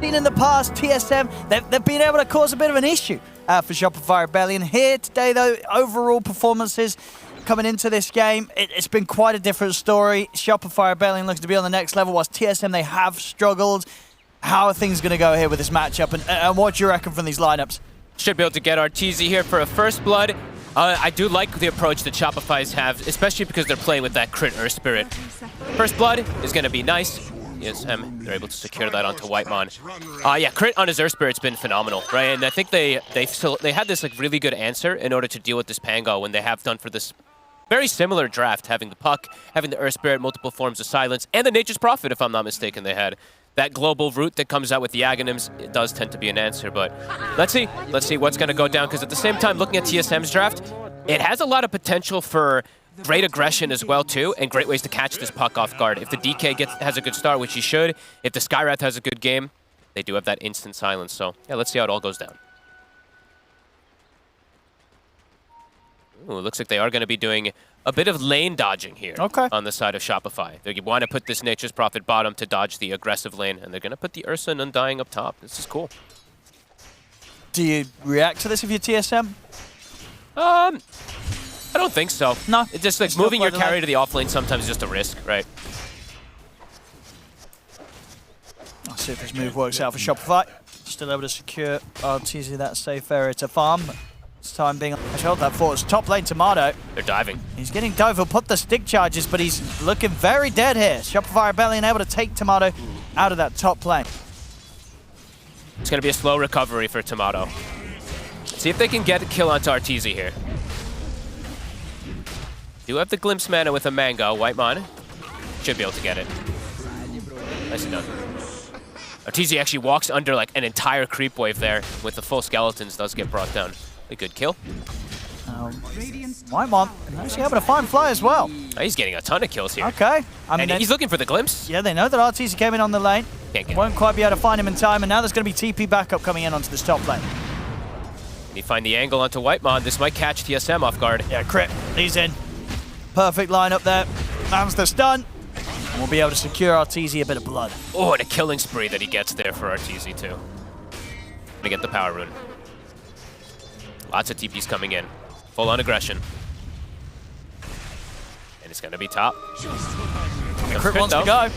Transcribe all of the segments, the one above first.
seen in the past, TSM, they've been able to cause a bit of an issue for Shopify Rebellion. Here today, though, overall performances coming into this game, it's been quite a different story. Shopify Rebellion looks to be on the next level, whilst TSM, they have struggled. How are things going to go here with this matchup, and what do you reckon from these lineups? Should be able to get Arteezy here for a first blood. I do like the approach that Shopify's have, especially because they're playing with that crit Earth Spirit. First blood is going to be nice. TSM, they're able to secure that onto Whitemon. Yeah, crit on his Earth Spirit's been phenomenal, right? And I think they had this like really good answer in order to deal with this Pango when they have done for this very similar draft, having the Puck, having the Earth Spirit, multiple forms of silence, and the Nature's Prophet, if I'm not mistaken, they had. That global route that comes out with the Aghanims, it does tend to be an answer, but let's see what's going to go down, because at the same time, looking at TSM's draft, it has a lot of potential for great aggression as well, too, and great ways to catch this Puck off guard. If the DK has a good start, which he should, if the Skywrath has a good game, they do have that instant silence, so yeah, let's see how it all goes down. Ooh, looks like they are going to be doing a bit of lane dodging here on the side of Shopify. They want to put this Nature's Prophet bottom to dodge the aggressive lane, and they're going to put the Ursa and Undying up top. This is cool. Do you react to this if you're TSM? I don't think so. No. It's just like moving your carry to the off lane sometimes is just a risk, right? Let's see if this move works out for Shopify. Still able to secure Arteezy that safe area to farm. This time being actually hold that forward. Top lane Tomato. They're diving. He's getting dove. He'll put the stick charges, but he's looking very dead here. Shopify Rebellion able to take Tomato out of that top lane. It's going to be a slow recovery for Tomato. See if they can get a kill onto Arteezy here. Do have the Glimpse mana with a Mango. Whitemon should be able to get it. Nicely done. Arteezy actually walks under like an entire creep wave there with the full skeletons. Does get brought down. A good kill. Whitemon actually able to find Fly as well. Oh, he's getting a ton of kills here. Okay. I mean, and he's looking for the Glimpse. Yeah, they know that Arteezy came in on the lane. Won't quite be able to find him in time, and now there's going to be TP backup coming in onto this top lane. He find the angle onto Whitemon. This might catch TSM off guard. Yeah, crit. He's in. Perfect lineup there. Lands the stun. And we'll be able to secure Arteezy a bit of blood. Oh, and a killing spree that he gets there for Arteezy too. Gonna get the power rune. Lots of TPs coming in. Full on aggression. And it's gonna be top. Crit wants to go.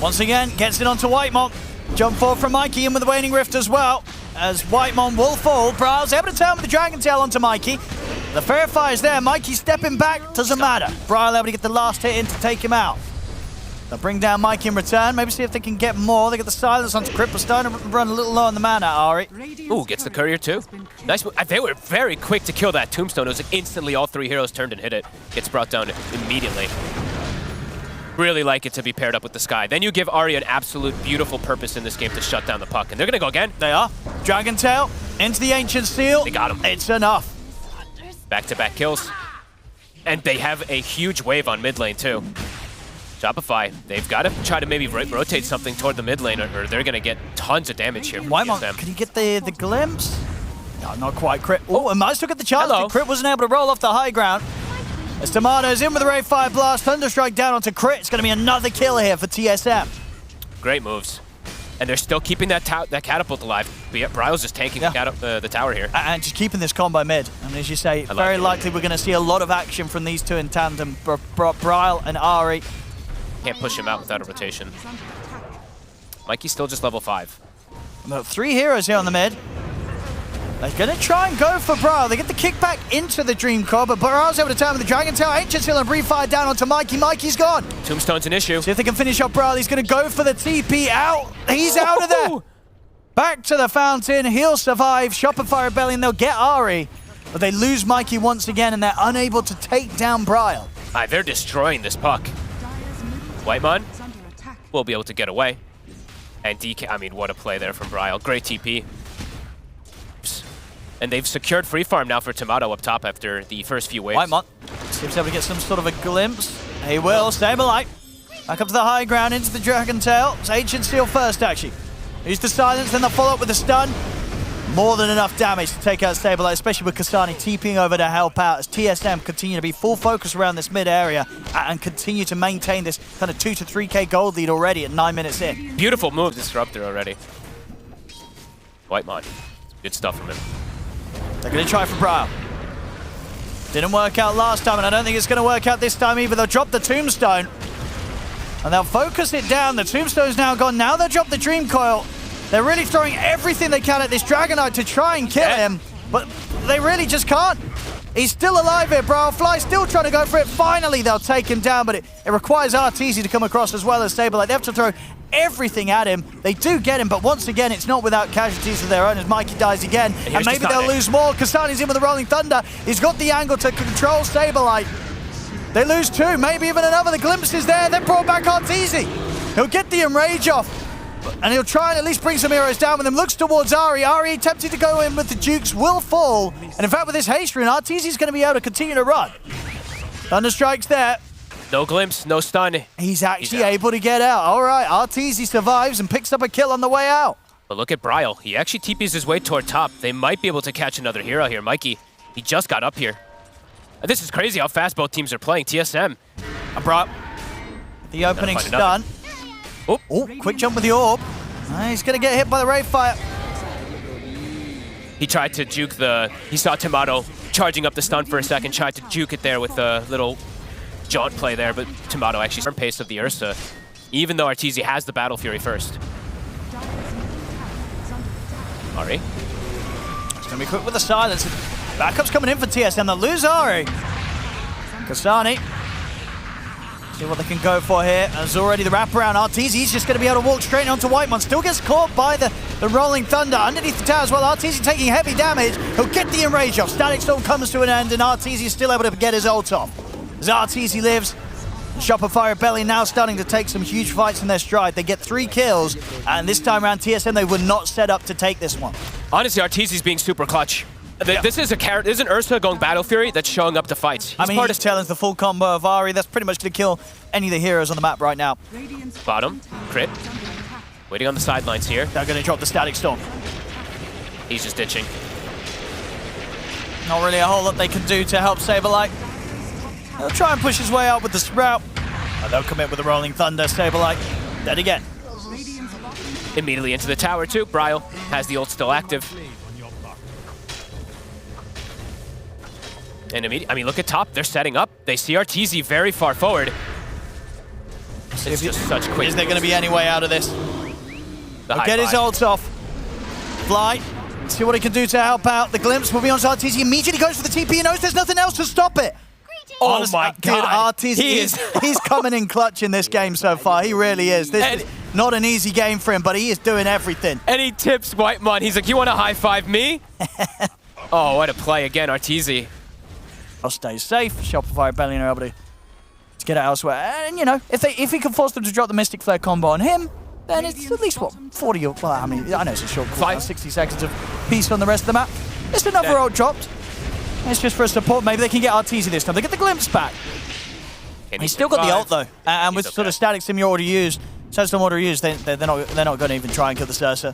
Once again, gets it onto Whitemon. Jump forward from Mikey in with the Waning Rift as well. As Whitemon will fall. Bryle's able to turn with the Dragon Tail onto Mikey. The Fair Fire's there. Mikey stepping back. Doesn't matter. Bryle able to get the last hit in to take him out. They'll bring down Mikey in return. Maybe see if they can get more. They get the silence onto Crit, but starting to run a little low on the mana, Ari. Ooh, gets the courier too. Nice move. They were very quick to kill that tombstone. It was like instantly all three heroes turned and hit it. Gets brought down immediately. Really like it to be paired up with the Sky. Then you give Ari an absolute beautiful purpose in this game to shut down the Puck. And they're going to go again. They are. Dragon Tail into the Ancient Seal. They got him. It's enough. Back-to-back kills. And they have a huge wave on mid lane too. Shopify, they've got to try to maybe rotate something toward the mid lane or they're going to get tons of damage here. Whitemon, can he get the glimpse? No, not quite. Crit. Oh, and might still get the chance. Crit wasn't able to roll off the high ground. As Tomato's in with the Ray Fire Blast, Thunderstrike down onto Crit. It's going to be another kill here for TSM. Great moves. And they're still keeping that catapult alive. But yeah, Bryle's just tanking the tower here. And just keeping this combo mid. And as you say, very likely we're going to see a lot of action from these two in tandem, Bryle and Ari. Can't push him out without a rotation. Mikey's still just level 5. About 3 heroes here on the mid. They're going to try and go for Bryle. They get the kickback into the Dream Core, but Bryle's able to turn with the Dragon Tail. Ancient Seal and Breathe Fire down onto Mikey. Mikey's gone. Tombstone's an issue. See if they can finish off Bryle. He's going to go for the TP out. He's out of there. Back to the fountain. He'll survive. Shopify Rebellion, they'll get Ari. But they lose Mikey once again, and they're unable to take down Bryle. They're destroying this Puck. Whitemon will be able to get away. And DK, I mean, what a play there from Bryle. Great TP. And they've secured free farm now for Tomato up top after the first few waves. Whitemon seems able to get some sort of a glimpse. He will. Stabilize. Back up to the high ground into the Dragon Tail. It's Ancient Seal first, actually. Use the silence, then they'll follow up with a stun. More than enough damage to take out Stabilize, especially with Kasani TPing over to help out as TSM continue to be full focus around this mid area and continue to maintain this kind of 2 to 3k gold lead already at 9 minutes in. Beautiful move, Disruptor already. Whitemon. Good stuff from him. They're going to try for Braille. Didn't work out last time, and I don't think it's going to work out this time either. They'll drop the Tombstone, and they'll focus it down. The Tombstone's now gone. Now they'll drop the Dream Coil. They're really throwing everything they can at this Dragonite to try and kill him, but they really just can't. He's still alive here. Fly still trying to go for it. Finally, they'll take him down, but it requires Arteezy to come across as well as Saberlight. They have to throw everything at him. They do get him, but once again, it's not without casualties of their own as Mikey dies again. And maybe they'll lose more. Kasani's in with the Rolling Thunder. He's got the angle to control Saberlight. They lose 2, maybe even another. The glimpse is there. They brought back Arteezy. He'll get the Enrage off, and he'll try and at least bring some heroes down with him. Looks towards Ari. Ari attempting to go in with the Dukes will fall. And in fact, with this haste rune, Arteezy's going to be able to continue to run. Thunder Strike's there. No glimpse, no stun. He's actually able to get out. All right, Arteezy survives and picks up a kill on the way out. But look at Bryle. He actually TPs his way toward top. They might be able to catch another hero here. Mikey, he just got up here. This is crazy how fast both teams are playing. TSM. The opening stun. Oh, quick jump with the orb. He's going to get hit by the Ray Fire. He tried to juke he saw Tomato charging up the stun for a second, tried to juke it there with the little jaunt play there, but Tomato actually started pace of the Ursa, even though Arteezy has the Battle Fury first. Ari. It's going to be quick with the silence. Backup's coming in for TSM. They'll lose Ari. Kasani. See what they can go for here. There's already the wraparound. Arteezy's just going to be able to walk straight onto Whitemon. Still gets caught by the Rolling Thunder underneath the tower as well. Arteezy taking heavy damage. He'll get the Enrage off. Static Storm comes to an end, and Arteezy is still able to get his ult off. As Arteezy lives, Shopify Rebellion now starting to take some huge fights in their stride. They get 3 kills, and this time around TSM, they were not set up to take this one. Honestly, Arteezy's being super clutch. This is an Ursa going Battle Fury that's showing up to fights. He's challenged the full combo of Ari. That's pretty much going to kill any of the heroes on the map right now. Bottom, crit. Waiting on the sidelines here. They're going to drop the Static Storm. He's just ditching. Not really a whole lot they can do to help Saberlight. He'll try and push his way out with the Sprout. And they'll commit with the Rolling Thunder. Saberlight dead again. Immediately into the tower too. Bryle has the ult still active. And look at top. They're setting up. They see Arteezy very far forward. It's just such quick. Is there going to be any way out of this? He'll get his ult off. Fly. See what he can do to help out. The glimpse will be on Arteezy. Immediately goes for the TP and knows there's nothing else to stop it. Oh my God. Arteezy he's coming in clutch in this game so far. He really is. This is not an easy game for him, but he is doing everything. And he tips Whitemon. He's like, you want to high five me? Oh, what a play again, Arteezy. I'll stay safe. Shopify Rebellion are able to get it elsewhere. And, you know, if he can force them to drop the Mystic Flare combo on him, then it's at least, what, 40 or, well, I mean, I know it's a short cooldown, 60 seconds of peace on the rest of the map. Just another ult dropped. It's just for a support. Maybe they can get Arteezy this time. They get the glimpse back. He's still got the ult, though. And with sort of Static Sim you already used, Sandstorm already used, they're not going to even try and kill the Sursa.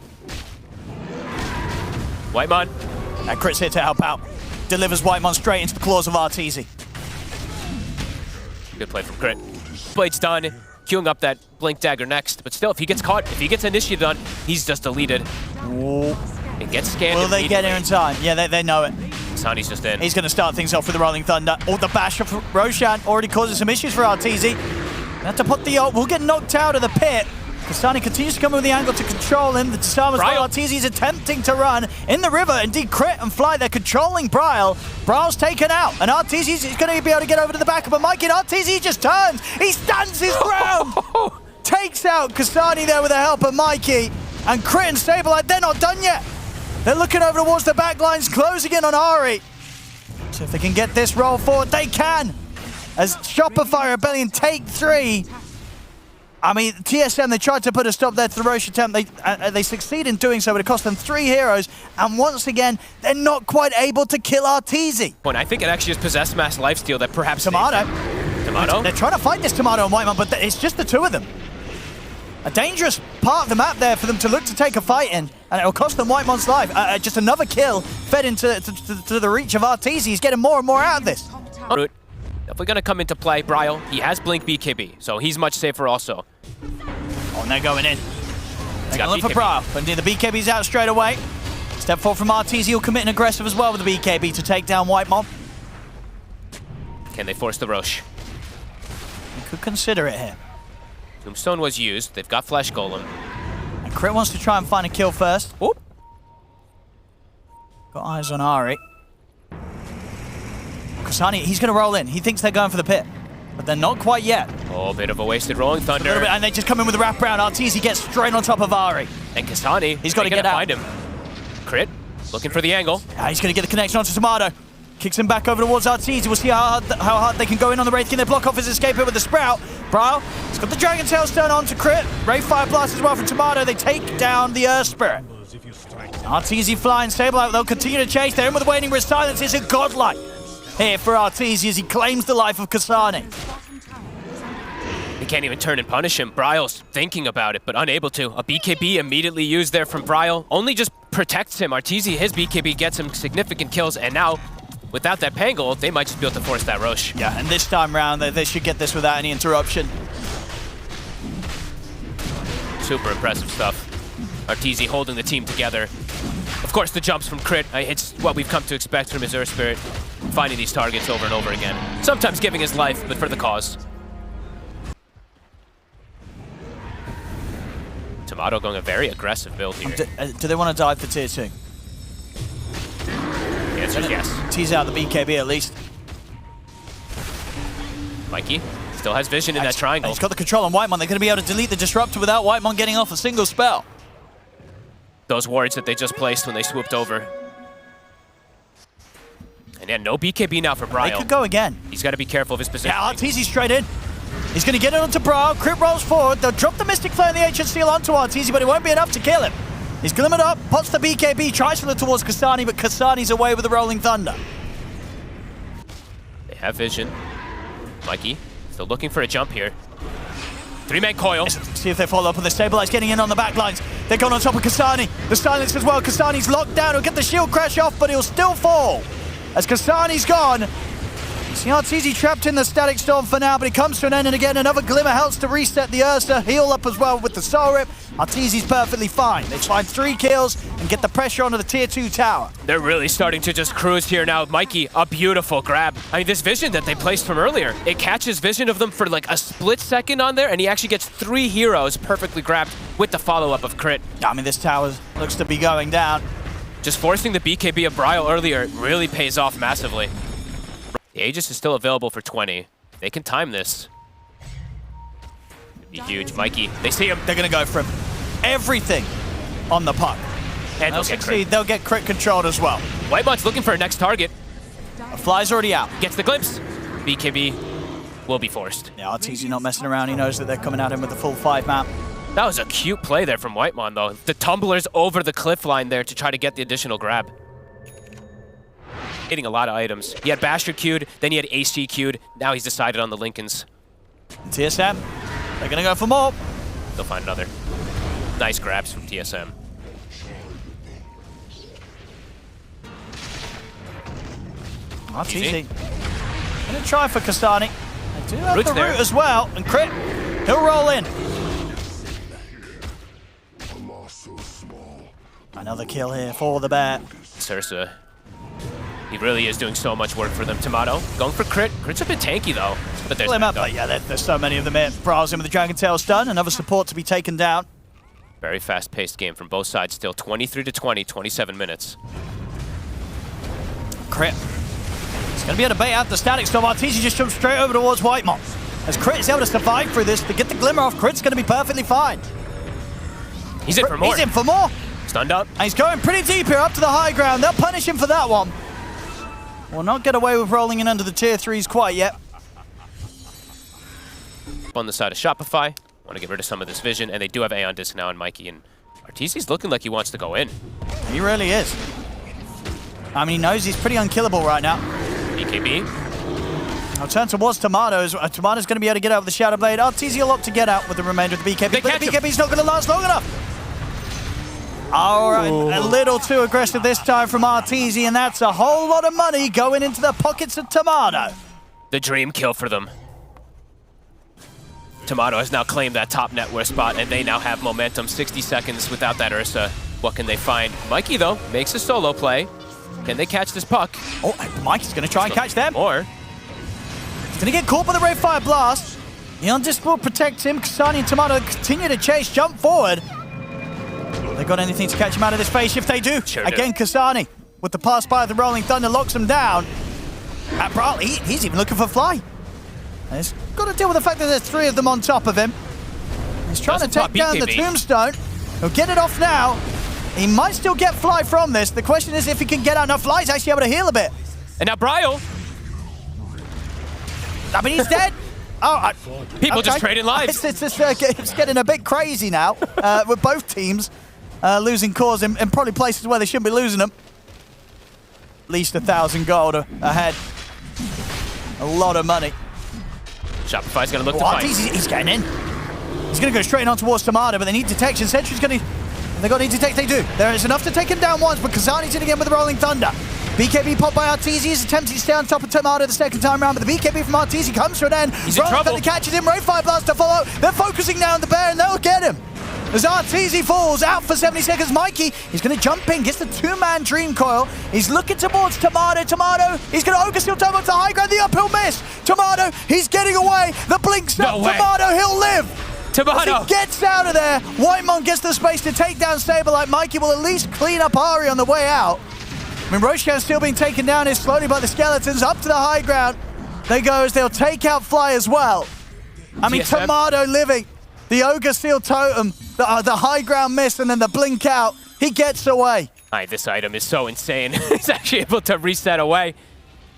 Whitemon. That crit's hit to help out. Delivers Whitemon straight into the claws of Arteezy. Good play from Crit. Blade's done, queuing up that Blink Dagger next, but still, if he gets caught, if he gets initiated on, he's just deleted. Ooh. It gets scanned. Will they get here in time? Yeah, they know it. Sani's just in. He's going to start things off with the Rolling Thunder. Oh, the bash of Roshan already causes some issues for Arteezy. Have to put the ult. We'll get knocked out of the pit. Kasani continues to come in with the angle to control him. The Tisama's got Arteezy's attempting to run in the river. Indeed, Crit and Fly, they're controlling Bryle. Bryle's taken out, and Arteezy's going to be able to get over to the back of a Mike, and Arteezy just turns. He stands his ground. Takes out Kasani there with the help of Mikey. And Crit and Saberlight, they're not done yet. They're looking over towards the back lines, closing in on Ari. So if they can get this roll forward, they can. As Shopify Rebellion take 3. I mean, TSM, they tried to put a stop there to the Roche attempt. They succeed in doing so, but it cost them 3 heroes. And once again, they're not quite able to kill Arteezy. I think it actually is Possessed Mass Lifesteal that perhaps... Tomato. Tomato? They're trying to fight this Tomato and Whitemon, but it's just the 2 of them. A dangerous part of the map there for them to look to take a fight in, and it'll cost them Whitemon's life. Just another kill fed into the reach of Arteezy. He's getting more and more out of this. If we're going to come into play, Bryle, he has Blink BKB, so he's much safer also. Oh, and they're going in. They're going to look for Bryle. But indeed, the BKB's out straight away. Step forward from Arteezy, he'll commit an aggressive as well with the BKB to take down White Mob. Can they force the Roche? He could consider it here. Tombstone was used. They've got Flesh Golem. And Crit wants to try and find a kill first. Oop. Got eyes on Ari. Kasani, he's going to roll in. He thinks they're going for the pit. But they're not quite yet. Oh, bit of a wasted Rolling Thunder. And they just come in with a wraparound. Arteezy gets straight on top of Ari. And Kasani, he's got to get out. Find him. Crit, looking for the angle. He's going to get the connection onto Tomato. Kicks him back over towards Arteezy. We'll see how hard they can go in on the Wraith. Can they block off his escape here with the Sprout? Braille, he's got the Dragon Tail Stone on to Crit. Wraith Fire Blast as well from Tomato. They take down the Earth Spirit. Arteezy flying stable out. They'll continue to chase. They're in with the Waning Wrist. Silence is a godlike here for Arteezy as he claims the life of Kasani. He can't even turn and punish him. Bryle's thinking about it, but unable to. A BKB immediately used there from Bryle. Only just protects him. Arteezy, his BKB gets him significant kills, and now, without that Pangle, they might just be able to force that Roche. Yeah, and this time round, they should get this without any interruption. Super impressive stuff. Arteezy holding the team together. Of course, the jumps from Crit, it's what we've come to expect from his Earth Spirit. Finding these targets over and over again. Sometimes giving his life, but for the cause. Tomato going a very aggressive build here. Do they want to dive for tier 2? The answer is yes. Tease out the BKB at least. Mikey still has vision in that triangle. He's got the control on Whitemon. They're going to be able to delete the Disruptor without Whitemon getting off a single spell. Those wards that they just placed when they swooped over. And yeah, no BKB now for Bryle. They could go again. He's got to be careful of his position. Yeah, Arteezy straight in. He's going to get it onto Bryle. Crit rolls forward. They'll drop the Mystic Flare and the Ancient Seal onto Arteezy, but it won't be enough to kill him. He's glimmered up, pots the BKB, tries to look towards Kasani, but Kasani's away with the Rolling Thunder. They have vision. Mikey still looking for a jump here. 3-man coil. See if they follow up on the Stabilize, getting in on the backlines. They're going on top of Kasani. The silence as well. Kasani's locked down. He'll get the shield crash off, but he'll still fall. As Kasani's gone. See Arteezy trapped in the Static Storm for now, but it comes to an end, and again, another Glimmer helps to reset the Ursa. Heal up as well with the Soul Rip. Arteezy's perfectly fine. They find 3 kills and get the pressure onto the tier 2 tower. They're really starting to just cruise here now. Mikey, a beautiful grab. I mean, this vision that they placed from earlier, it catches vision of them for like a split second on there, and he actually gets 3 heroes perfectly grabbed with the follow-up of Crit. I mean, this tower looks to be going down. Just forcing the BKB of Bryle earlier really pays off massively. The Aegis is still available for 20. They can time this. It'd be huge. Mikey, they see him. They're going to go for him. Everything on the puck. And they'll succeed. They'll get Crit controlled as well. Whitemod's looking for a next target. A fly's already out. Gets the glimpse. BKB will be forced. Yeah, Arteezy not messing around. He knows that they're coming at him with the full 5 map. That was a cute play there from Whitemon, though. The tumblers over the cliff line there to try to get the additional grab. Hitting a lot of items. He had Basher queued, then he had AC queued. Now he's decided on the Lincolns. TSM, they're going to go for more. They'll find another. Nice grabs from TSM. Arteezy. Going to try for Kasani. They do have Root's the there. root as well. And Crit, he'll roll in. Another kill here for the Bear. Sursa. He really is doing so much work for them. Tomato going for Crit. Crit's a bit tanky, though. But there's there's so many of them here. Brawls in with the Dragon Tail stun. Another support to be taken down. Very fast-paced game from both sides still. 23-20, 27 minutes. Crit. It's going to be able to bait out the Static Storm. Arteezy just jumps straight over towards Whitemon. As Crit is able to survive through this, to get the Glimmer off, Crit's going to be perfectly fine. He's in for more. He's in for more. Stunned up. And he's going pretty deep here, up to the high ground. They'll punish him for that one. Will not get away with rolling in under the tier 3s quite yet. On the side of Shopify, want to get rid of some of this vision, and they do have Aeon Disc now on Mikey, and Arteezy's looking like he wants to go in. He really is. I mean, he knows he's pretty unkillable right now. BKB. I'll turn towards Tomato's. Tomato's going to be able to get out with the Shadow Blade. Arteezy will opt to get out with the remainder of the BKB, but the BKB's not going to last long enough. All right, a little too aggressive this time from Arteezy, and that's a whole lot of money going into the pockets of Tomato. The dream kill for them. Tomato has now claimed that top net worth spot, and they now have momentum. 60 seconds without that Ursa. What can they find? Mikey, though, makes a solo play. Can they catch this puck? Oh, Mikey's going to try and catch them. Or He's going to get caught by the Ray Fire Blast. Neon Disc will protect him. Kasani and Tomato continue to chase, jump forward. They got anything to catch him out of this phase shift? They do. Sure Again, Kasani with the pass by of the Rolling Thunder locks him down. At Brawl, he's even looking for Fly. And he's got to deal with the fact that there's 3 of them on top of him. He's trying to take down the Tombstone. He'll get it off now. He might still get Fly from this. The question is if he can get out. Now Fly's actually able to heal a bit. And now Bryle. I mean, he's dead. Oh, People just trading lives. It's getting a bit crazy now with both teams losing cores in probably places where they shouldn't be losing them. At least 1,000 gold ahead. A lot of money. Shopify's going to look to fight. He's getting in. He's going to go straight on towards Tomato, but they need detection. Sentry's going to... They got need to detect. They do. There is enough to take him down once, but Kazani's in again with the Rolling Thunder. BKB popped by Arteezy. He's attempting to stay on top of Tomato the second time around, but the BKB from Arteezy comes to an end. He's in trouble. Thunder catches him. Ray Fire Blast to follow. They're focusing now on the bear, and they'll get him. As Arteezy falls out for 70 seconds, Mikey, he's going to jump in, gets the 2-man Dream Coil. He's looking towards Tomato. He's going to Ogre Steel Turbo to high ground. The uphill miss. Tomato, he's getting away. The blink snap. Tomato, he'll live. Tomato. As he gets out of there, Whitemon gets the space to take down Saberlight. Mikey will at least clean up Ari on the way out. I mean, Roshan's still being taken down here slowly by the skeletons. Up to the high ground. They go as they'll take out Fly as well. I mean, TSM. Tomato living. The Ogre Steel Totem, the high ground miss, and then the blink out. He gets away. All right, this item is so insane. He's actually able to reset away.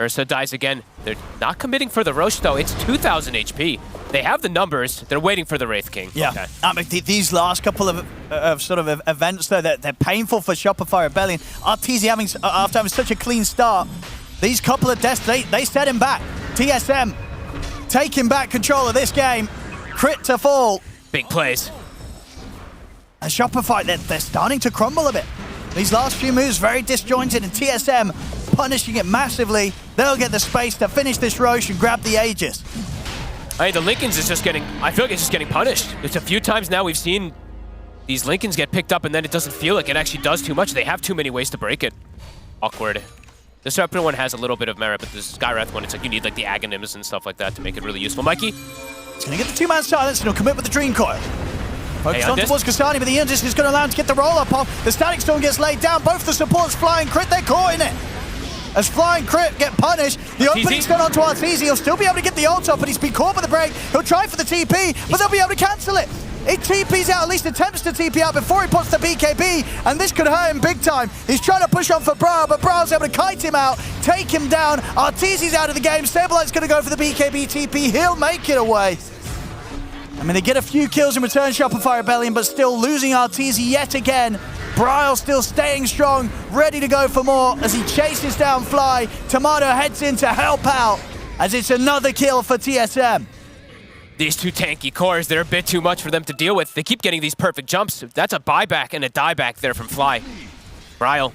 Ursa dies again. They're not committing for the Roche, though. It's 2,000 HP. They have the numbers. They're waiting for the Wraith King. Yeah. Okay. I mean, these last couple of sort of events, though, they're painful for Shopify Rebellion. Arteezy after having such a clean start, these couple of deaths, they set him back. TSM taking back control of this game. Crit to fall. Big plays. And Shopify, they're starting to crumble a bit. These last few moves very disjointed, and TSM punishing it massively. They'll get the space to finish this Roche and grab the Aegis. I mean, the Lincolns is just getting, I feel like it's just getting punished. It's a few times now we've seen these Lincolns get picked up and then it doesn't feel like it actually does too much. They have too many ways to break it. Awkward. The Serpent one has a little bit of merit, but the Skywrath one, it's like you need like the Aghanims and stuff like that to make it really useful. Mikey? He's going to get the 2-man silence and he'll commit with the Dream Coil. Focus on towards Kastani, but the Ion Disc is going to allow him to get the roll-up off. The Static Storm gets laid down. Both the supports flying crit, they're caught in it. As flying crit get punished, the opening's gone onto Arteezy. He'll still be able to get the ult off, but he's been caught by the break. He'll try for the TP, but they'll be able to cancel it. It TP's out, at least attempts to TP out before he puts the BKB, and this could hurt him big time. He's trying to push on for Brawl, but Brawl's able to kite him out, take him down. Arteezy's out of the game. Saberlight's going to go for the BKB TP. He'll make it away. I mean, they get a few kills in return, Shopify Rebellion, but still losing Arteezy yet again. Bryle still staying strong, ready to go for more as he chases down Fly. Tomato heads in to help out as it's another kill for TSM. These two tanky cores, they're a bit too much for them to deal with. They keep getting these perfect jumps. That's a buyback and a dieback there from Fly. Bryle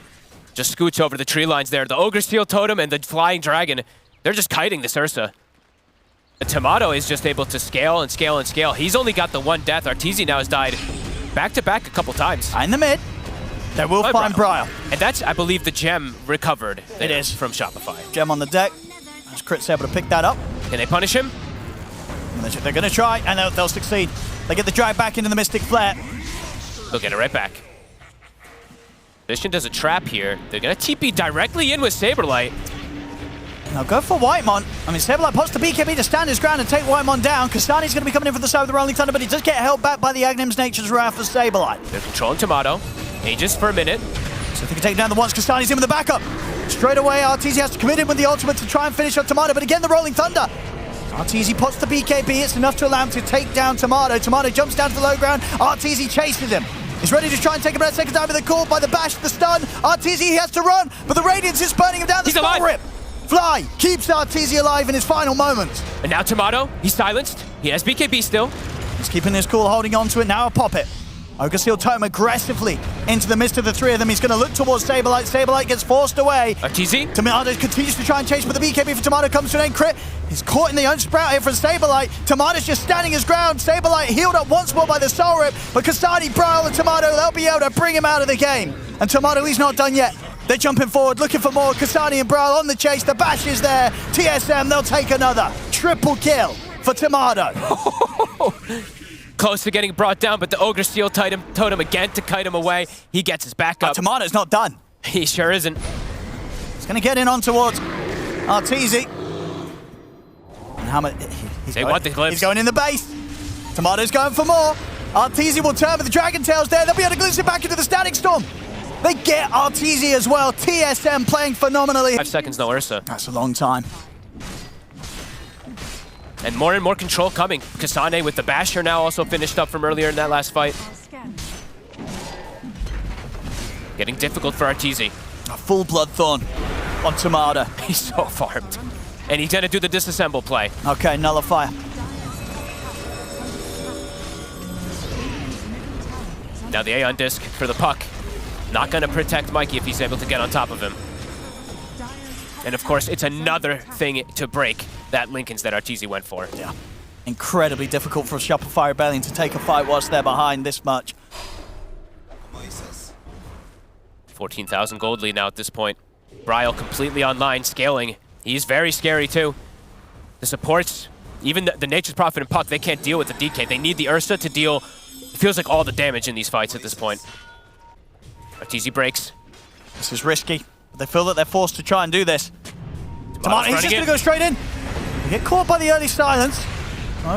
just scoots over the tree lines there. The Ogre Steel Totem and the Flying Dragon, they're just kiting this Ursa. The Tomato is just able to scale and scale and scale. He's only got the one death. Arteezy now has died back-to-back a couple times. In the mid, they will find Bryle. And that's, I believe, the gem recovered. It is. From Shopify. Gem on the deck. As Crit's able to pick that up. Can they punish him? They're going to try, and they'll succeed. They get the drive back into the Mystic Flare. They'll get it right back. Vision does a trap here. They're going to TP directly in with Saberlight. Now go for Whitemon. I mean, Saberlight pops the BKB to stand his ground and take Whitemon down. Kastani's going to be coming in from the side of the Rolling Thunder, but he does get held back by the Agnim's Nature's Wrath for Saberlight. They're controlling Tomato. Aegis for a minute. So if they can take down the once, Kastani's in with the backup. Straight away, Arteezy has to commit in with the ultimate to try and finish on Tomato, but again, the Rolling Thunder. Arteezy pots the BKB. It's enough to allow him to take down Tomato. Tomato jumps down to the low ground. Arteezy chases him. He's ready to try and take him out a second time with the call by the bash, the stun. Arteezy, he has to run, but the Radiance is burning him down. The spell rip. Fly keeps Arteezy alive in his final moments. And now Tomato, he's silenced. He has BKB still. He's keeping his cool, holding on to it. Now a pop it. Ogre Totem aggressively into the midst of the three of them. He's going to look towards Saberlight. Saberlight gets forced away. TZ. Tomato continues to try and chase, but the BKB for Tomato comes to an end. Crit. He's caught in the own sprout here from Saberlight. Tomato's just standing his ground. Saberlight healed up once more by the Soul Rip, but Kasani, Braille, and Tomato, they'll be able to bring him out of the game. And Tomato, he's not done yet. They're jumping forward, looking for more. Kasani and Braille on the chase. The bash is there. TSM, they'll take another. Triple kill for Tomato. Close to getting brought down, but the Ogre Steel Totem again to kite him away. He gets his back up. Tomato's not done. He sure isn't. He's going to get in on towards Arteezy. And how much? He's going in the base. Tomato's going for more. Arteezy will turn, but the Dragon Tail's there. They'll be able to glimpse it back into the Static Storm. They get Arteezy as well. TSM playing phenomenally. 5 seconds, no Ursa. That's a long time. And more control coming. Kasane with the Basher now also finished up from earlier in that last fight. Getting difficult for Arteezy. A full Bloodthorn on Tomato. He's so farmed. And he's gonna do the disassemble play. Okay, Nullifier. Now the Aeon Disc for the puck. Not gonna protect Mikey if he's able to get on top of him. And of course, it's another thing to break that Linken's that Arteezy went for. Yeah. Incredibly difficult for Shopify Rebellion to take a fight whilst they're behind this much. 14,000 gold lead now at this point. Bryle completely online, scaling. He's very scary too. The supports, even the Nature's Prophet and Puck, they can't deal with the DK. They need the Ursa to deal, it feels like, all the damage in these fights at this point. Arteezy breaks. This is risky. They feel that they're forced to try and do this. Tomato, he's just going to go straight in. They get caught by the early silence.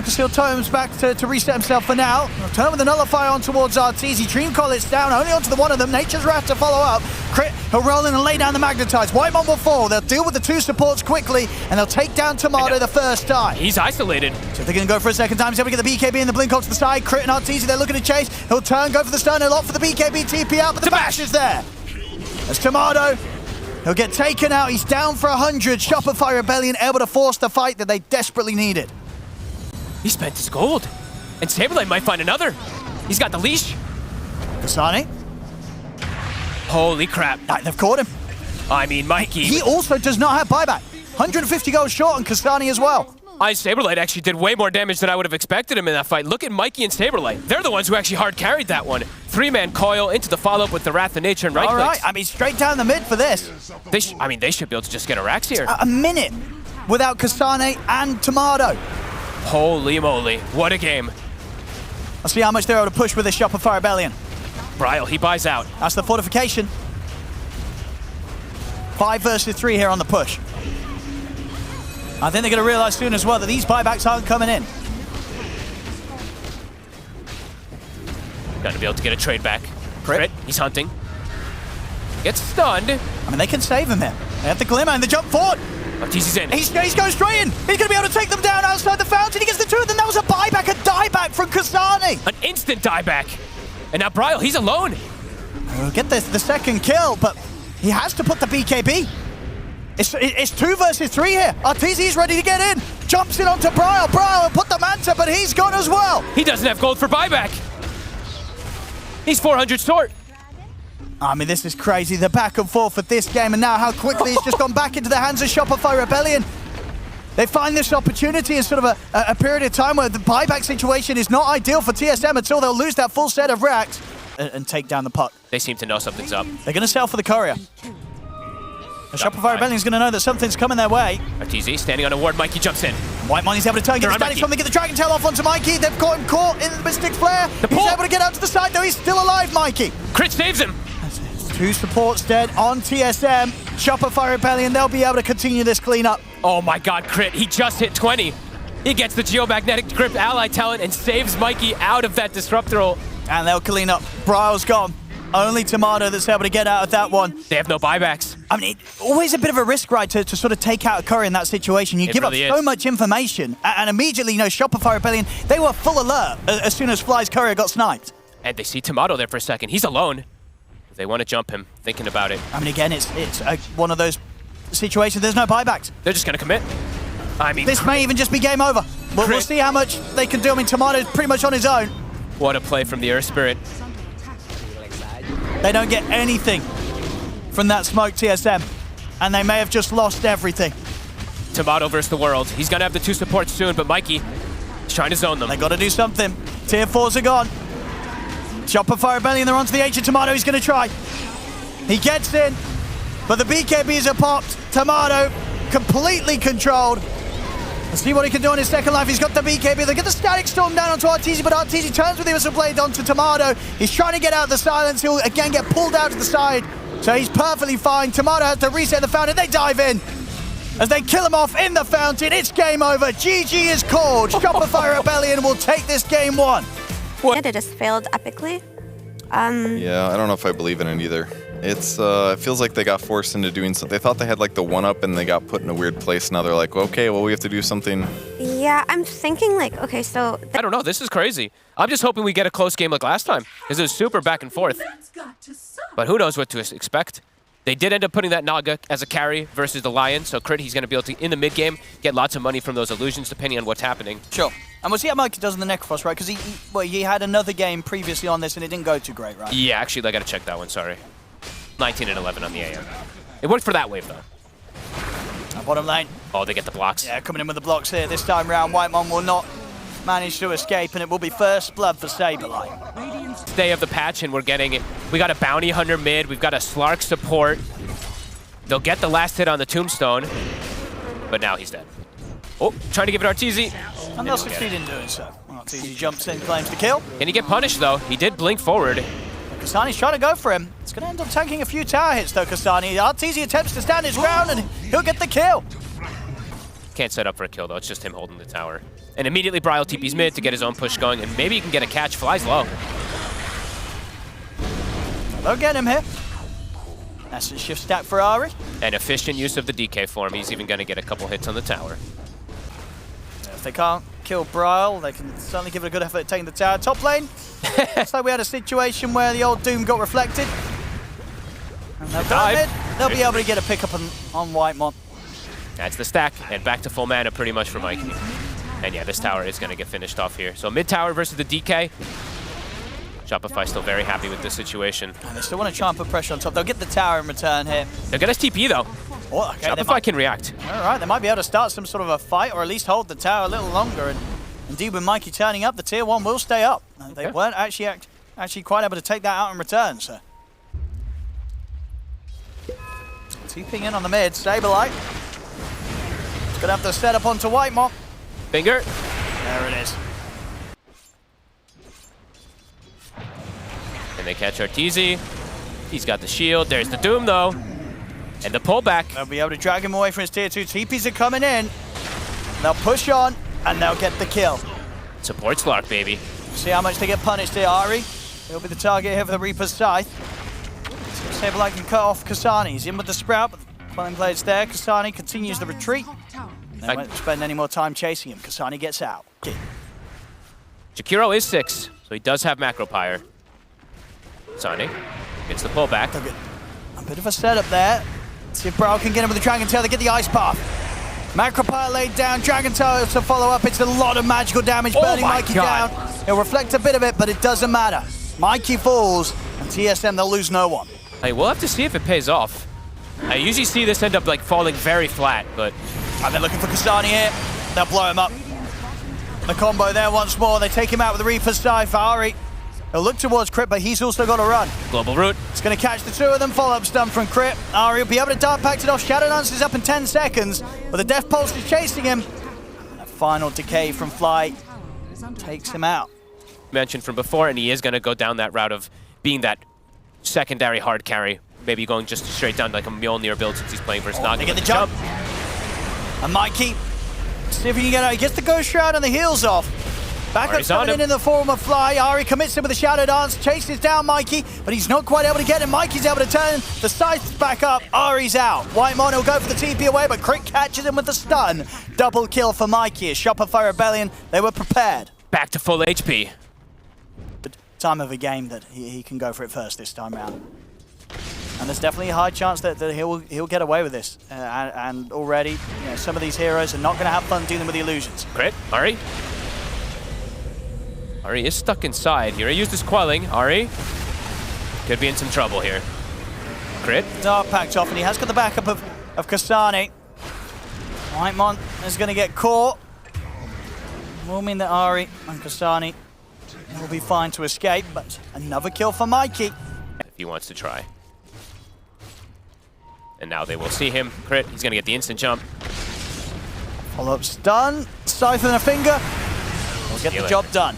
Steel Totem's back to reset himself for now. They'll turn with the Nullifier on towards Arteezy. Dream Call, it's down, only onto the one of them. Nature's Wrath to follow up. Crit, he'll roll in and lay down the Magnetize. Whitemon will fall. They'll deal with the two supports quickly, and they'll take down Tomato the first time. He's isolated. So they're going to go for a second time. He's able to get the BKB and the Blink off to the side. Crit and Arteezy, they're looking to chase. He'll turn, go for the stun, he'll opt for the BKB, TP out, but the bash is there. There's Tomato. He'll get taken out. He's down for 100. Shopify Rebellion able to force the fight that they desperately needed. He spent his gold. And Saberlight might find another. He's got the leash. Kasani. Holy crap. They've caught him. I mean, Mikey. He also does not have buyback. 150 gold short on Kasani as well. Saberlight actually did way more damage than I would have expected him in that fight. Look at Mikey and Saberlight. They're the ones who actually hard carried that one. 3-man coil into the follow-up with the Wrath of Nature and right clicks. All right, I mean, straight down the mid for this. They should be able to just get a Rax here. A minute without Kasane and Tomato. Holy moly, what a game. Let's see how much they're able to push with this Shopify Rebellion. Bryle, he buys out. That's the fortification. 5 versus 3 here on the push. I think they're going to realize soon as well that these buybacks aren't coming in. Going to be able to get a trade back. Crit. He's hunting. Gets stunned. I mean, they can save him here. They have the Glimmer and the jump forward. Arteezy's in. He's going straight in. He's going to be able to take them down outside the fountain. He gets the two of them. That was a buyback, a dieback from Kasani. An instant dieback. And now Bryle, he's alone. He'll get the second kill, but he has to put the BKB. It's 2 versus 3 here. Arteezy's ready to get in. Jumps in onto Bryle. Bryle will put the Manta, but he's gone as well. He doesn't have gold for buyback. He's 400 short. I mean, this is crazy. The back and forth for this game, and now how quickly it's just gone back into the hands of Shopify Rebellion. They find this opportunity in sort of a period of time where the buyback situation is not ideal for TSM until they'll lose that full set of racks and take down the puck. They seem to know something's up. They're going to sell for the courier. And Shopify Rebellion's going to know that something's coming their way. Arteezy standing on a ward. Mikey jumps in. Whitemon's able to turn, get the static from, they get the Dragon Tail off onto Mikey. They've got him caught in the Mystic Flare. He's able to get out to the side, though. He's still alive, Mikey. Crit saves him. 2 supports dead on TSM. Shopify Rebellion, they'll be able to continue this cleanup. Oh my god, Crit. He just hit 20. He gets the Geomagnetic Grip ally talent and saves Mikey out of that Disruptor. And they'll clean up. Bryle's gone. Only Tomato that's able to get out of that one. They have no buybacks. I mean, always a bit of a risk, right, to sort of take out a Curry in that situation. You give up so much information, and immediately, Shopify Rebellion, they were full alert as soon as Fly's Courier got sniped. And they see Tomato there for a second. He's alone. They want to jump him, thinking about it. I mean, again, it's one of those situations, there's no buybacks. They're just going to commit. I mean, this may even just be game over. We'll see how much they can do. I mean, Tomato's pretty much on his own. What a play from the Earth Spirit. They don't get anything from that smoke TSM, and they may have just lost everything. Tomato versus the world. He's gonna have the 2 supports soon, but Mikey is trying to zone them. They gotta do something. Tier 4s are gone. Shopify Rebellion, they're onto the H of Tomato. He's gonna try. He gets in, but the BKBs are popped. Tomato completely controlled. Let's see what he can do on his second life. He's got the BKB. They get the static storm down onto Arteezy, but Arteezy turns with the Invisible Blade onto Tomato. He's trying to get out of the silence. He'll again get pulled out to the side. So he's perfectly fine. Tomato has to reset the fountain. They dive in. As they kill him off in the fountain, it's game over. GG is called. Shopify Rebellion will take this game 1. Yeah, they just failed epically. Yeah, I don't know if I believe in it either. It feels like they got forced into doing something. They thought they had like the 1-up and they got put in a weird place. Now they're like, okay, well, we have to do something. Yeah, I'm thinking like, okay, so... I don't know, this is crazy. I'm just hoping we get a close game like last time, because it was super back and forth. But who knows what to expect. They did end up putting that Naga as a carry versus the Lion, so Crit, he's going to be able to, in the mid-game, get lots of money from those illusions, depending on what's happening. Sure. And we'll see how Mikey does in the Necrophos, right? Because he had another game previously on this and it didn't go too great, right? Yeah, actually, I got to check that one, sorry. 19 and 11 on the AM. It worked for that wave, though. Bottom lane. Oh, they get the blocks. Yeah, coming in with the blocks here. This time round, Whitemon will not manage to escape, and it will be first blood for Saberlight. Day of the patch, and we got a Bounty Hunter mid, we've got a Slark support. They'll get the last hit on the Tombstone, but now he's dead. Oh, trying to give it Arteezy. And they'll succeed in doing so. Arteezy jumps in, claims the kill. Can he get punished, though? He did blink forward. Kasani's trying to go for him. It's going to end up tanking a few tower hits, though, Kasani. Arteezy attempts to stand his ground, and he'll get the kill. Can't set up for a kill, though. It's just him holding the tower. And immediately, Brile TP's mid to get his own push going, and maybe he can get a catch. Flies low. They'll get him here. That's a shift stack for Ari. And efficient use of the DK form. He's even going to get a couple hits on the tower. If they can't kill Brile, they can certainly give it a good effort at taking the tower. Top lane, looks like we had a situation where the old Doom got reflected. And they'll be able to get a pickup on Whitemon. That's the stack, and back to full mana pretty much for Mikey. And yeah, this tower is going to get finished off here. So mid tower versus the DK. Shopify still very happy with this situation. And they still want to try and put pressure on top. They'll get the tower in return here. They'll get us TP, though. Oh, okay, Shopify can react. All right, they might be able to start some sort of a fight or at least hold the tower a little longer. And indeed, with Mikey turning up, the tier 1 will stay up. They weren't actually quite able to take that out in return. So, TPing in on the mid, Saberlight. It's gonna have to set up onto Whitemon. Finger. There it is. And they catch Arteezy. He's got the shield. There's the Doom, though. And the pullback. They'll be able to drag him away from his tier 2. TPs are coming in. They'll push on, and they'll get the kill. Support Slark, baby. See how much they get punished here, Ari. He'll be the target here for the Reaper's Scythe. Saberlight can cut off Kasani. He's in with the Sprout, but the flying blade's there. Kasani continues the retreat. They won't spend any more time chasing him. Kasani gets out. Okay. Jakiro is 6, so he does have Macro Pyre. Kasani gets the pullback. A bit of a setup there. Let's see if Brile can get him with the Dragon Tail. They get the Ice Path. Macropire laid down. Dragon Tail to follow up. It's a lot of magical damage, burning Mikey down. He'll reflect a bit of it, but it doesn't matter. Mikey falls, and TSM, they'll lose no one. Hey, we'll have to see if it pays off. I usually see this end up like falling very flat, but... And they're looking for Kasani here. They'll blow him up. The combo there once more. They take him out with the Reaper's Scythe. Ari, he'll look towards Crit, but he's also got to run. Global root. It's going to catch the 2 of them. Follow-up stun from Crit. Ari will be able to dart pact it off. Shadow Dance is up in 10 seconds, but the Death Pulse is chasing him. And a final decay from Fly takes him out. Mentioned from before, and he is going to go down that route of being that secondary hard carry. Maybe going just straight down like a Mjolnir build since he's playing versus Naga. They get the jump. And Mikey, see if he can get out. He gets the Ghost Shroud and the heals off. Backup's coming in the form of Fly. Ari commits him with a Shadow Dance, chases down Mikey, but he's not quite able to get him. Mikey's able to turn the scythe back up. Ari's out. Whitemon will go for the TP away, but Crit catches him with the stun. Double kill for Mikey. Shopify Rebellion, they were prepared. Back to full HP. The time of a game that he can go for it first this time round. And there's definitely a high chance that he'll get away with this. And already, some of these heroes are not going to have fun dealing with the illusions. Crit, Ari. Ari is stuck inside here. He used his quelling. Ari Could be in some trouble here. Crit. Dark packed off, and he has got the backup of Kasane. Whitemon is going to get caught. Will mean that Ari and Kasane will be fine to escape, but another kill for Mikey. If he wants to try. And now they will see him. Crit. He's going to get the instant jump. Follow-up's done. Scythe and a finger. We'll get the job done.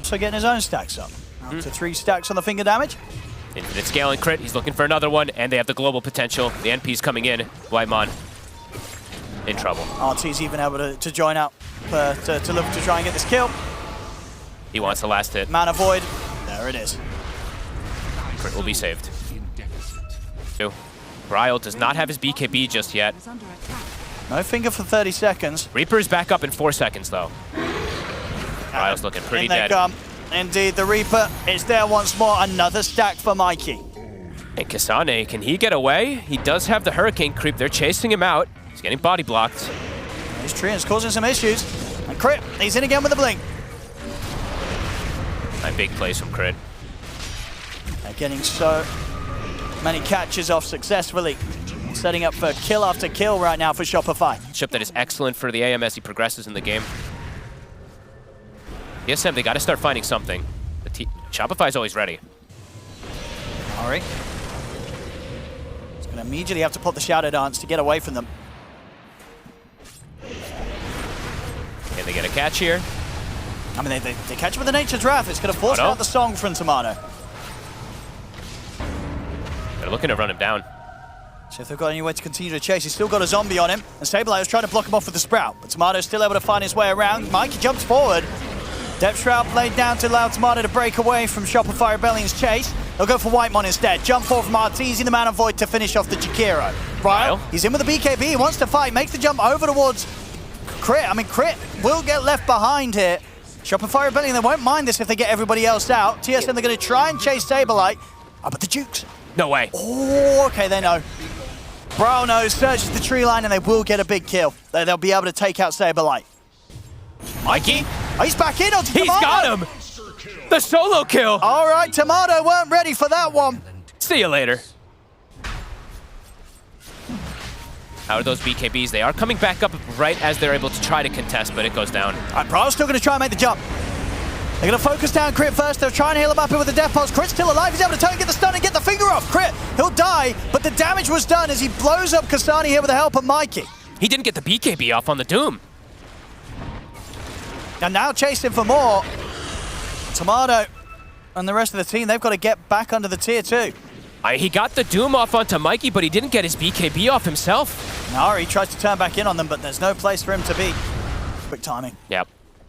So getting his own stacks up. Up to 3 stacks on the finger damage. Infinite scaling crit. He's looking for another one, and they have the global potential. The NP's coming in. Whitemon in trouble. RT's even able to join up to look to try and get this kill. He wants the last hit. Mana Void. There it is. Crit will be saved. Bryle does not have his BKB just yet. No finger for 30 seconds. Reaper's back up in 4 seconds, though. Bryle's looking pretty dead. Indeed, the Reaper is there once more. Another stack for Mikey. And Kasane, can he get away? He does have the Hurricane creep. They're chasing him out. He's getting body blocked. His Treant's causing some issues. And Crit, he's in again with the blink. And big plays from Crit. They're getting so many catches off successfully. Setting up for kill after kill right now for Shopify. Chip that is excellent for the AM as he progresses in the game. TSM, they got to start finding something. Shopify's always ready. Ari. He's going to immediately have to put the Shadow Dance to get away from them. Can they get a catch here? I mean, they catch him with the Nature's Wrath. It's going to force out the song from Tomato. They're looking to run him down. So if they've got any way to continue to chase, he's still got a zombie on him. And Saberlight's trying to block him off with the Sprout. But Tomato's still able to find his way around. Mikey jumps forward. Depth Shroud played down to allow Tomato to break away from Shopify Rebellion's chase. They'll go for Whitemon instead. Jump forward from Arteezy, the Mana Void to finish off the Jakiro. Bryle, he's in with the BKB. He wants to fight. Makes the jump over towards Crit. I mean, Crit will get left behind here. Shopify Rebellion, they won't mind this if they get everybody else out. TSM, they're going to try and chase Saberlight. Oh, but the Jukes. No way. Oh, okay, they know. Bryle knows, searches the tree line, and they will get a big kill. They'll be able to take out Saberlight. Mikey? Oh, he's back in onto Tomato. He's got him! The solo kill! All right, Tomato weren't ready for that one. See you later. How are those BKBs? They are coming back up right as they're able to try to contest, but it goes down. All right, Bryle's still going to try and make the jump. They're going to focus down Crit first. They're trying to heal him up here with the Death Pulse. Crit's still alive. He's able to turn and get the stun and get the finger off. Crit, he'll die, but the damage was done as he blows up Kasane here with the help of Mikey. He didn't get the BKB off on the Doom. And now chasing for more. Tomato and the rest of the team, they've got to get back under the tier 2. He got the Doom off onto Mikey, but he didn't get his BKB off himself. Nari tries to turn back in on them, but there's no place for him to be. Quick timing. Yep.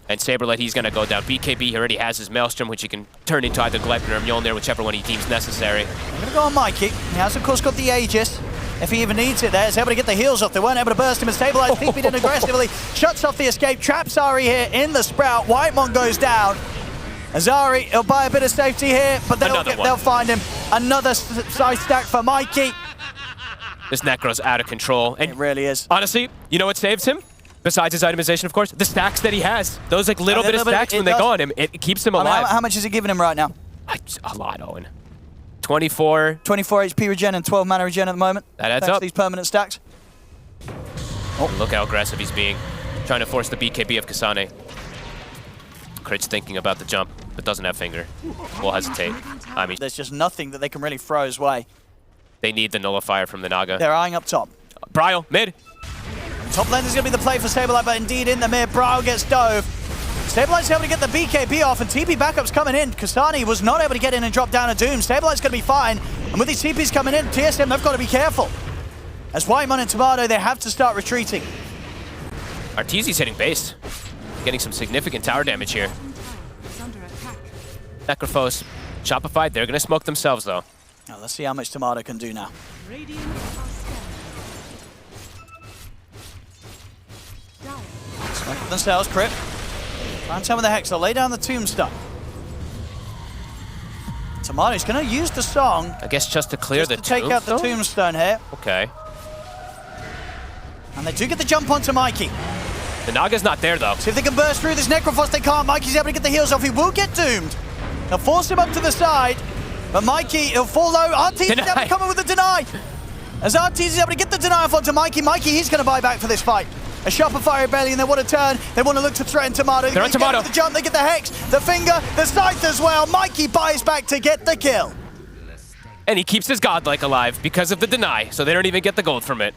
And Saberlight, he's going to go down. BKB, he already has his Maelstrom, which he can turn into either Gleipnir or Mjolnir, whichever one he deems necessary. They're going to go on Mikey. He has, of course, got the Aegis. If he even needs it there, he's able to get the heals off. They weren't able to burst him and stabilize. TP'd in aggressively. Shuts off the escape. Traps Ari here in the Sprout. Whitemon goes down. Azari, he'll buy a bit of safety here, but they'll find him. Another side stack for Mikey. This Necro's out of control. And it really is. Honestly, you know what saves him? Besides his itemization, of course, the stacks that he has. Those like little bit of stacks when they go on him, it keeps him alive. How much is it giving him right now? A lot, Owen. 24. 24 HP regen and 12 mana regen at the moment. That adds up. These permanent stacks. Oh, look how aggressive he's being. Trying to force the BKB of Kasane. Crit's thinking about the jump, but doesn't have finger. Will hesitate. I mean, there's just nothing that they can really throw his way. They need the nullifier from the Naga. They're eyeing up top. Bryle, mid. Top lane is going to be the play for Saberlight, but indeed in the mid, Bryle gets dove. Saberlight's able to get the BKB off, and TP backup's coming in. Kasane was not able to get in and drop down a Doom. Saberlight's going to be fine, and with these TPs coming in, TSM, they've got to be careful. As Whitemon and Tomato, they have to start retreating. Arteezy's hitting base. Getting some significant tower damage here. Necrophos, Shopify, they're going to smoke themselves, though. Now, let's see how much Tomato can do now. Smoke themselves, Crit. Try and tell me the Hex. They'll lay down the Tombstone. Tomato's going to use the song. I guess just to clear the take out the Tombstone here. Okay. And they do get the jump onto Mikey. The Naga's not there, though. See if they can burst through this Necrophos. They can't. Mikey's able to get the heals off. He will get doomed. They'll force him up to the side. But Mikey, he'll fall low. RT's able to come in with the deny. As RT's able to get the deny off onto Mikey. Mikey, he's going to buy back for this fight. A Shopify Rebellion, they want to turn. They want to look to threaten Tomato. They're on Tomato. The jump, they get the Hex, the finger, the scythe as well. Mikey buys back to get the kill. And he keeps his godlike alive because of the deny, so they don't even get the gold from it.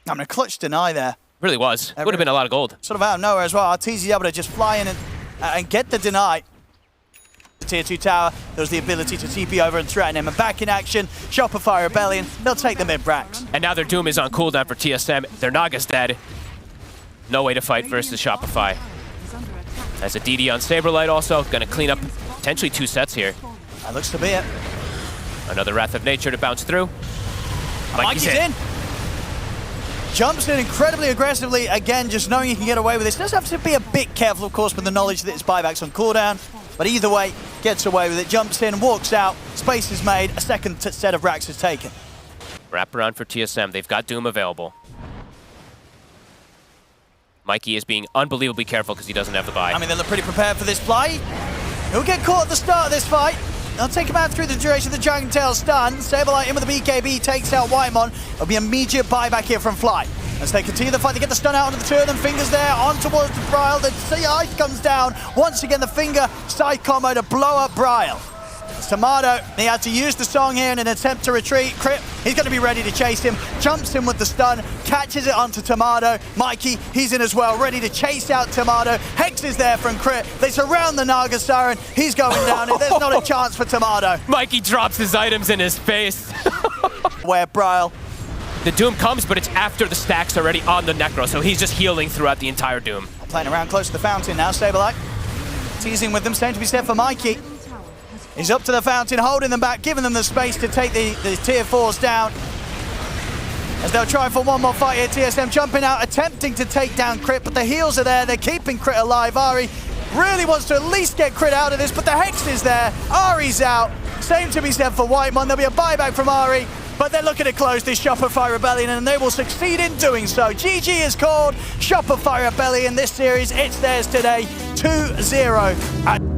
I'm going to clutch deny there. Really was. Would have been a lot of gold. Sort of out of nowhere as well. Arteezy able to just fly in and get the deny. The tier 2 tower, there's the ability to TP over and threaten him. And back in action, Shopify Rebellion, they'll take the mid-bracks. And now their Doom is on cooldown for TSM. Their Naga's dead. No way to fight versus Shopify. As a DD on Saberlight also, gonna clean up potentially 2 sets here. That looks to be it. Another Wrath of Nature to bounce through. Mikey's in. Jumps in incredibly aggressively, again, just knowing he can get away with this. Does have to be a bit careful, of course, with the knowledge that his buyback's on cooldown. But either way, gets away with it, jumps in, walks out, space is made, a second set of racks is taken. Wrap around for TSM, they've got Doom available. Mikey is being unbelievably careful because he doesn't have the buy. I mean, they look pretty prepared for this play. He'll get caught at the start of this fight. They'll take him out through the duration of the Dragon Tail stun. Saberlight in with the BKB, takes out Whitemon. It'll be immediate buyback here from Fly. As they continue the fight, they get the stun out onto the two of them. Fingers there, on towards the Bryle. The scythe comes down. Once again, the finger scythe combo to blow up Bryle. It's Tomato, he had to use the song here in an attempt to retreat. Crit, he's going to be ready to chase him. Jumps in with the stun, catches it onto Tomato. Mikey, he's in as well, ready to chase out Tomato. Hex is there from Crit. They surround the Naga Siren. He's going down. There's not a chance for Tomato. Mikey drops his items in his face. Where Bryle. The Doom comes, but it's after the stack's already on the Necro, so he's just healing throughout the entire Doom. Playing around close to the fountain now, Saberlight. Teasing with them, same to be said for Mikey. He's up to the fountain, holding them back, giving them the space to take the tier 4s down. As they'll try for one more fight here, TSM jumping out, attempting to take down Crit, but the heals are there, they're keeping Crit alive. Ari really wants to at least get Crit out of this, but the Hex is there, Ari's out. Same to be said for Whitemon, there'll be a buyback from Ari, but they're looking to close this Shopify Rebellion, and they will succeed in doing so. GG is called, Shopify Rebellion, this series, it's theirs today, 2-0.